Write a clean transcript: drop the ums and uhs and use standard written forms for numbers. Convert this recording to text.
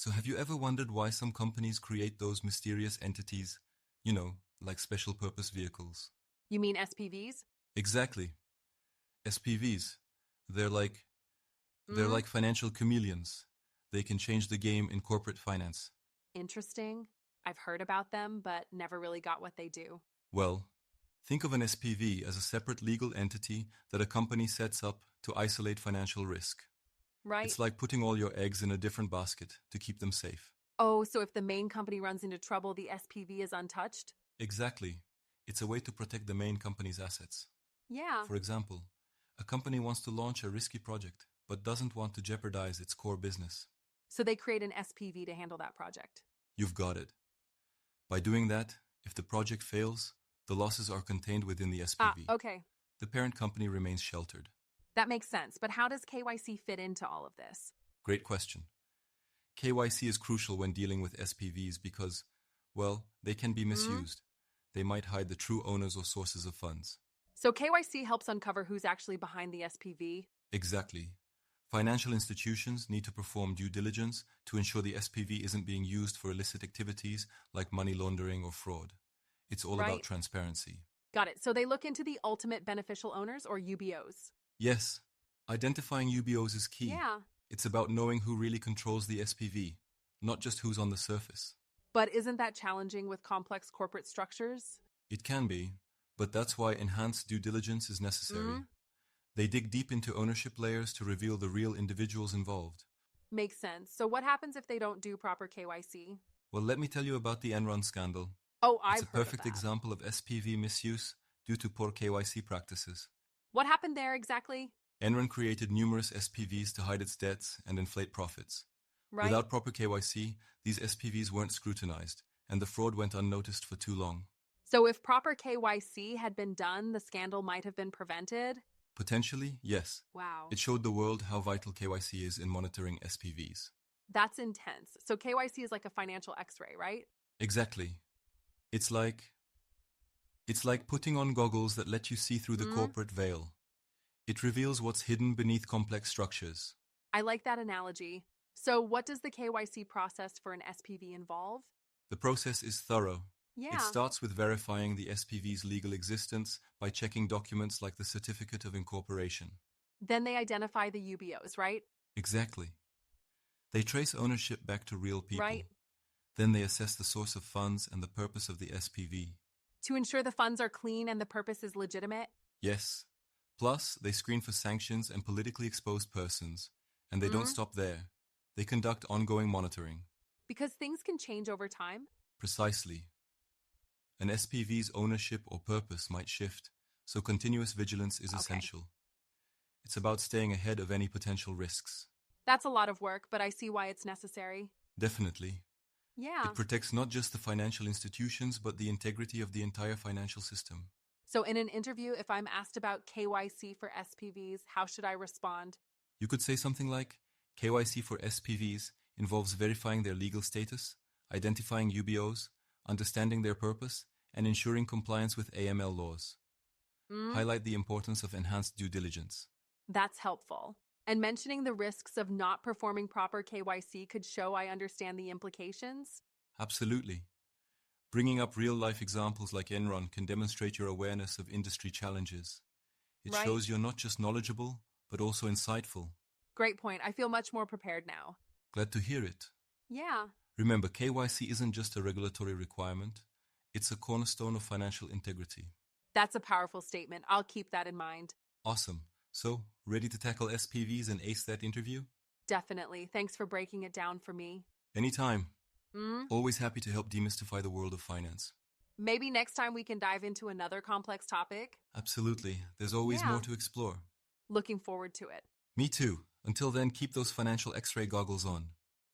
So have you ever wondered why some companies create those mysterious entities, like special purpose vehicles? You mean SPVs? Exactly. SPVs. They're like they're Mm, like financial chameleons. They can change the game in corporate finance. interesting. I've heard about them, but never really got what they do. Well, think of an SPV as a separate legal entity that a company sets up to isolate financial risk. Right? It's like putting all your eggs in a different basket to keep them safe. Oh, so if the main company runs into trouble, the SPV is untouched? Exactly. It's a way to protect the main company's assets. Yeah. For example, a company wants to launch a risky project but doesn't want to jeopardize its core business. So they create an SPV to handle that project. You've got it. By doing that, if the project fails, the losses are contained within the SPV. Okay. The parent company remains sheltered. That makes sense. But how does KYC fit into all of this? Great question. KYC is crucial when dealing with SPVs because, well, they can be Mm. misused. They might hide the true owners or sources of funds. So KYC helps uncover who's actually behind the SPV? Exactly. Financial institutions need to perform due diligence to ensure the SPV isn't being used for illicit activities like money laundering or fraud. It's all about Right? transparency. Got it. So they look into the ultimate beneficial owners or UBOs? Yes, identifying UBOs is key. Yeah. It's about knowing who really controls the SPV, not just who's on the surface. But isn't that challenging with complex corporate structures? It can be, but that's why enhanced due diligence is necessary. Mm. They dig deep into ownership layers to reveal the real individuals involved. Makes sense. So what happens if they don't do proper KYC? Well, let me tell you about the Enron scandal. Oh, It's I've a heard of perfect that. example of SPV misuse due to poor KYC practices. What happened there exactly? Enron created numerous SPVs to hide its debts and inflate profits. Right? Without proper KYC, these SPVs weren't scrutinized, and the fraud went unnoticed for too long. So if proper KYC had been done, the scandal might have been prevented? Potentially, yes. Wow. It showed the world how vital KYC is in monitoring SPVs. That's intense. So KYC is like a financial x-ray, right? Exactly. It's like putting on goggles that let you see through the Mm. corporate veil. It reveals what's hidden beneath complex structures. I like that analogy. So what does the KYC process for an SPV involve? The process is thorough. It Yeah. starts with verifying the SPV's legal existence by checking documents like the Certificate of Incorporation. Then they identify the UBOs, right? Exactly. They trace ownership back to real people. Right. Then they assess the source of funds and the purpose of the SPV. To ensure the funds are clean and the purpose is legitimate? Yes. Plus, they screen for sanctions and politically exposed persons. And they don't Mm. stop there. They conduct ongoing monitoring. Because things can change over time? Precisely. An SPV's ownership or purpose might shift, so continuous vigilance is Okay. essential. It's about staying ahead of any potential risks. That's a lot of work, but I see why it's necessary. Definitely. Yeah. It protects not just the financial institutions, but the integrity of the entire financial system. So in an interview, if I'm asked about KYC for SPVs, how should I respond? You could say something like, KYC for SPVs involves verifying their legal status, identifying UBOs, understanding their purpose, and ensuring compliance with AML laws. Mm. Highlight the importance of enhanced due diligence. That's helpful. And mentioning the risks of not performing proper KYC could show I understand the implications? Absolutely. Bringing up real-life examples like Enron can demonstrate your awareness of industry challenges. It Right. shows you're not just knowledgeable, but also insightful. Great point. I feel much more prepared now. Glad to hear it. Yeah. Remember, KYC isn't just a regulatory requirement, it's a cornerstone of financial integrity. That's a powerful statement. I'll keep that in mind. Awesome. So, ready to tackle SPVs and ace that interview? Definitely. Thanks for breaking it down for me. Anytime. Mm. Always happy to help demystify the world of finance. Maybe next time we can dive into another complex topic. Absolutely. There's always Yeah. more to explore. Looking forward to it. Me too. Until then, keep those financial X-ray goggles on.